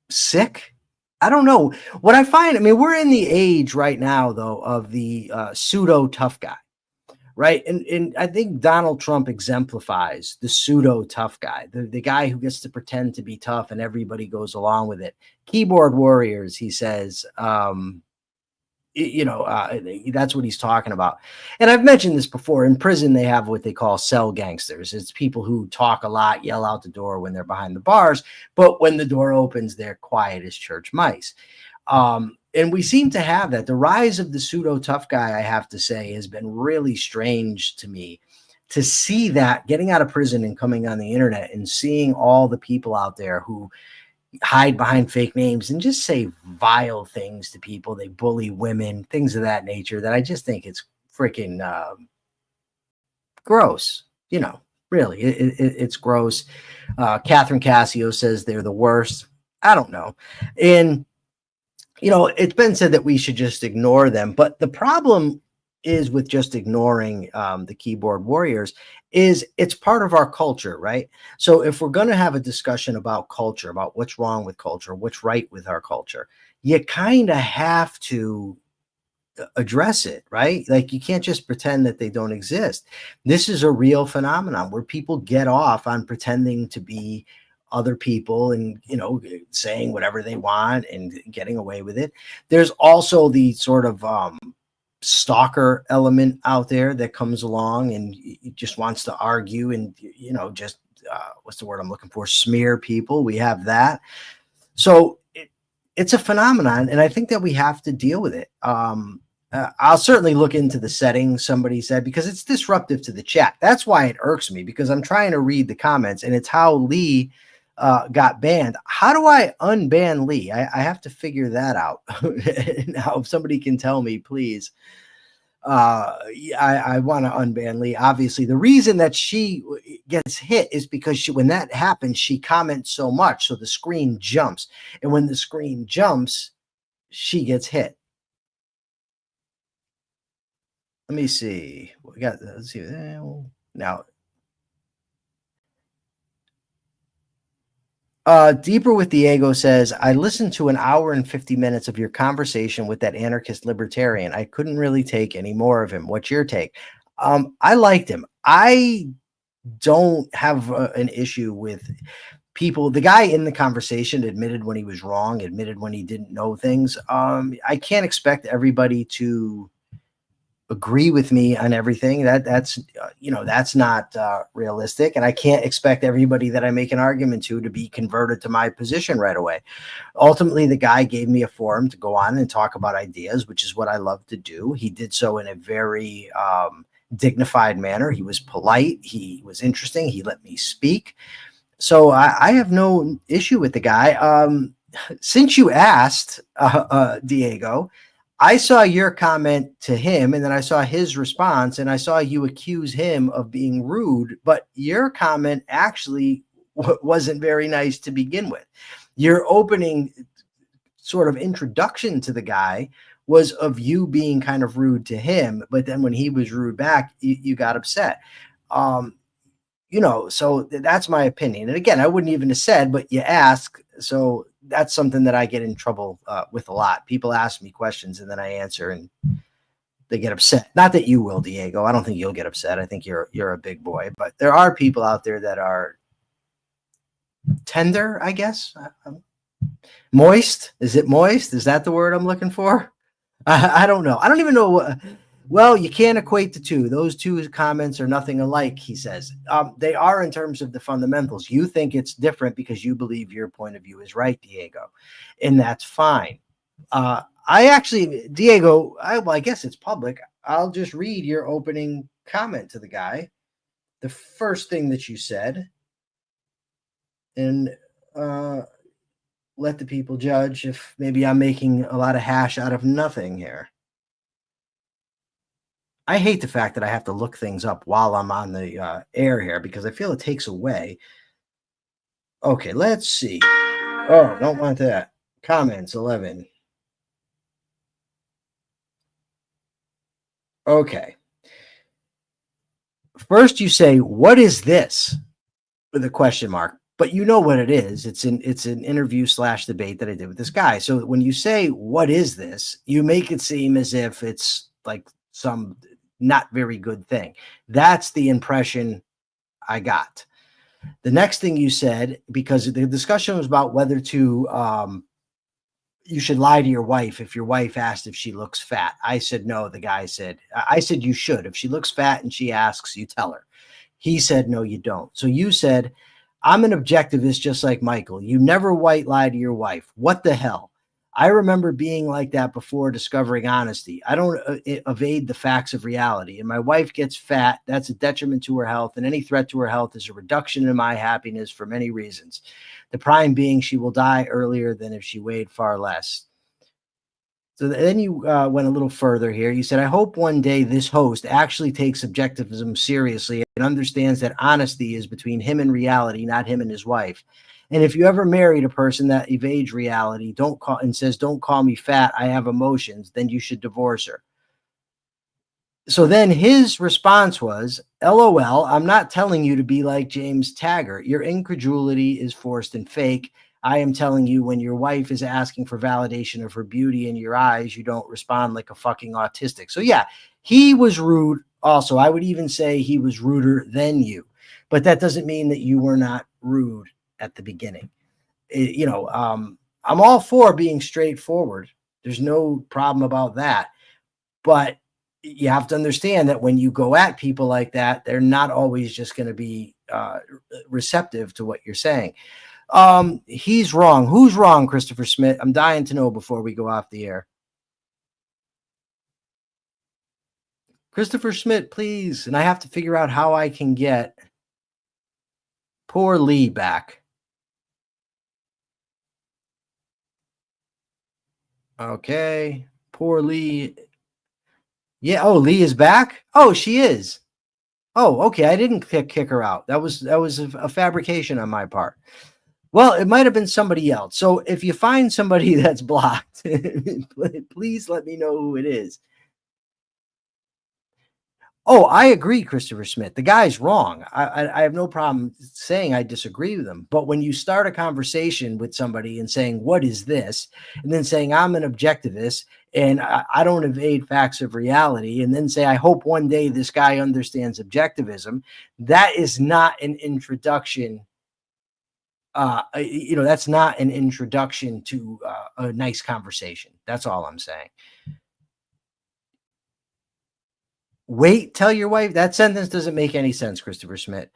sick. I don't know what I find. I mean, we're in the age right now, though, of the pseudo tough guy. Right. And I think Donald Trump exemplifies the pseudo tough guy, the guy who gets to pretend to be tough and everybody goes along with it. Keyboard warriors, he says, that's what he's talking about. And I've mentioned this before. In prison, they have what they call cell gangsters. It's people who talk a lot, yell out the door when they're behind the bars, but when the door opens, they're quiet as church mice. And we seem to have that. The rise of the pseudo tough guy, I have to say, has been really strange to me to see that getting out of prison and coming on the internet and seeing all the people out there who hide behind fake names and just say vile things to people. They bully women, things of that nature that I just think it's freaking gross. Really, it's gross. Catherine Cassio says they're the worst. I don't know. And it's been said that we should just ignore them. But the problem is with just ignoring the keyboard warriors is it's part of our culture, right? So if we're going to have a discussion about culture, about what's wrong with culture, what's right with our culture, you kind of have to address it, right? Like you can't just pretend that they don't exist. This is a real phenomenon where people get off on pretending to be other people and saying whatever they want and getting away with it. There's also the sort of stalker element out there that comes along and just wants to argue and just what's the word I'm looking for, smear people. We have that. So it's a phenomenon, and I think that we have to deal with it. I'll certainly look into the settings, somebody said, because it's disruptive to the chat. That's why it irks me, because I'm trying to read the comments, and it's how Lee got banned. How do I unban Lee? I have to figure that out. Now, if somebody can tell me, please. I want to unban Lee. Obviously, the reason that she gets hit is because when that happens, she comments so much, so the screen jumps. And when the screen jumps, she gets hit. Let me see. Let's see. Now, Deeper with Diego says, I listened to an hour and 50 minutes of your conversation with that anarchist libertarian. I couldn't really take any more of him. What's your take? I liked him. I don't have an issue with people. The guy in the conversation admitted when he was wrong, admitted when he didn't know things. I can't expect everybody to agree with me on everything. That's that's not realistic, and I can't expect everybody that I make an argument to be converted to my position right away. Ultimately, the guy gave me a forum to go on and talk about ideas, which is what I love to do. He did so in a very dignified manner. He was polite. He was interesting. He let me speak. So I have no issue with the guy. Since you asked, Diego, I saw your comment to him, and then I saw his response, and I saw you accuse him of being rude, but your comment actually wasn't very nice to begin with. Your opening sort of introduction to the guy was of you being kind of rude to him, but then when he was rude back, you got upset. So that's my opinion. And again, I wouldn't even have said, but you ask, so that's something that I get in trouble with a lot. People ask me questions and then I answer and they get upset. Not that you will, Diego. I don't think you'll get upset. I think you're a big boy, but there are people out there that are tender, I guess. Moist. Is it moist? Is that the word I'm looking for? I don't know. I don't even know. Well, you can't equate the two. Those two comments are nothing alike, he says. They are in terms of the fundamentals. You think it's different because you believe your point of view is right, Diego, and that's fine. Diego, I guess it's public. I'll just read your opening comment to the guy. The first thing that you said, and let the people judge if maybe I'm making a lot of hash out of nothing here. I hate the fact that I have to look things up while I'm on the air here because I feel it takes away. Okay, let's see. Oh, don't want that. Comments 11. Okay. First, you say, "What is this?" with a question mark, but you know what it is. It's an interview / debate that I did with this guy. So when you say, "What is this?" you make it seem as if it's like some not very good thing. That's the impression I got. The next thing you said, because the discussion was about whether to you should lie to your wife if your wife asked if she looks fat. I said no. The guy said, I said you should. If she looks fat and she asks, you tell her. He said no, you don't. So you said, I'm an objectivist just like Michael. You never white lie to your wife. What the hell? I remember being like that before discovering honesty. I don't evade the facts of reality. And my wife gets fat. That's a detriment to her health. And any threat to her health is a reduction in my happiness for many reasons. The prime being she will die earlier than if she weighed far less. So then you went a little further here. You said, I hope one day this host actually takes objectivism seriously and understands that honesty is between him and reality, not him and his wife. And if you ever married a person that evades reality, don't call me fat, I have emotions, then you should divorce her. So then his response was, LOL, I'm not telling you to be like James Taggart. Your incredulity is forced and fake. I am telling you, when your wife is asking for validation of her beauty in your eyes, you don't respond like a fucking autistic. So yeah, he was rude. Also, I would even say he was ruder than you, but that doesn't mean that you were not rude at the beginning. I'm all for being straightforward. There's no problem about that. But you have to understand that when you go at people like that, they're not always just going to be receptive to what you're saying. He's wrong. Who's wrong, Christopher Smith? I'm dying to know before we go off the air. Christopher Smith, please. And I have to figure out how I can get poor Lee back. Okay. Poor Lee. Yeah. Oh, Lee is back. Oh, she is. Oh, okay. I didn't kick her out. That was a fabrication on my part. Well, it might have been somebody else. So if you find somebody that's blocked, please let me know who it is. Oh, I agree, Christopher Smith. The guy's wrong. I have no problem saying I disagree with him. But when you start a conversation with somebody and saying, what is this? And then saying, I'm an objectivist and I don't evade facts of reality. And then say, I hope one day this guy understands objectivism. That is not an introduction. That's not an introduction to a nice conversation. That's all I'm saying. Wait, tell your wife. That sentence doesn't make any sense, Christopher Smith.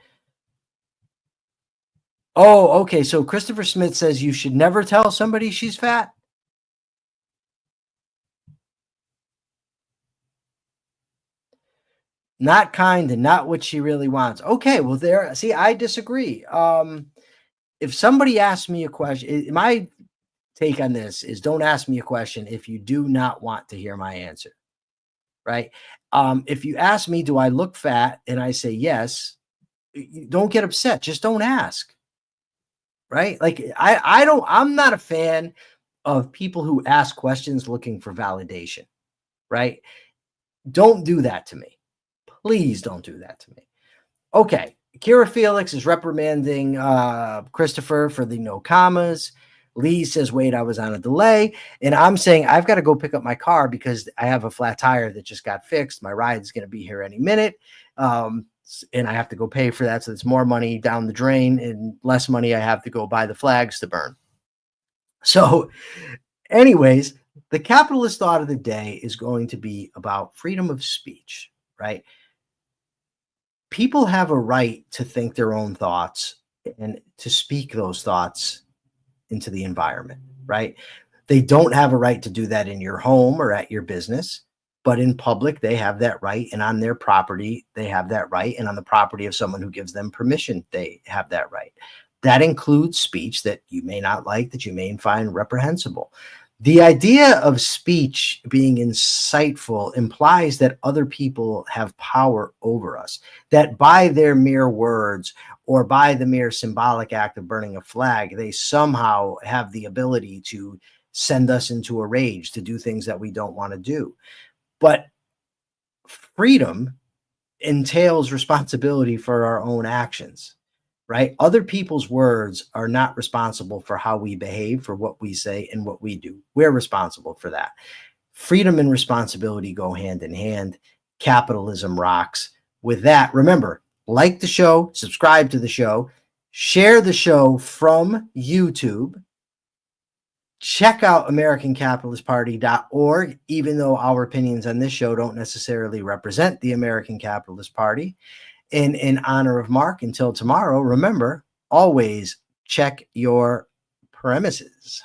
Oh, okay. So Christopher Smith says you should never tell somebody she's fat. Not kind and not what she really wants. Okay, well, there. See, I disagree. If somebody asks me a question, my take on this is don't ask me a question if you do not want to hear my answer. Right? If you ask me, do I look fat, and I say yes, don't get upset. Just don't ask. Right? Like I'm not a fan of people who ask questions looking for validation. Right? Don't do that to me. Please don't do that to me. Okay. Kira Felix is reprimanding Christopher for the no commas. Lee says, wait, I was on a delay. And I'm saying I've got to go pick up my car because I have a flat tire that just got fixed. My ride is going to be here any minute. And I have to go pay for that. So it's more money down the drain and less money I have to go buy the flags to burn. So anyways, the capitalist thought of the day is going to be about freedom of speech, right? People have a right to think their own thoughts and to speak those thoughts into the environment, right? They don't have a right to do that in your home or at your business, but in public, they have that right. And on their property, they have that right. And on the property of someone who gives them permission, they have that right. That includes speech that you may not like, that you may find reprehensible. The idea of speech being insightful implies that other people have power over us, that by their mere words or by the mere symbolic act of burning a flag, they somehow have the ability to send us into a rage, to do things that we don't want to do. But freedom entails responsibility for our own actions. Right? Other people's words are not responsible for how we behave, for what we say and what we do. We're responsible for that. Freedom and responsibility go hand in hand. Capitalism rocks. With that, remember, like the show, subscribe to the show, share the show from YouTube. Check out AmericanCapitalistParty.org, even though our opinions on this show don't necessarily represent the American Capitalist Party. And in honor of Mark, until tomorrow, remember, always check your premises.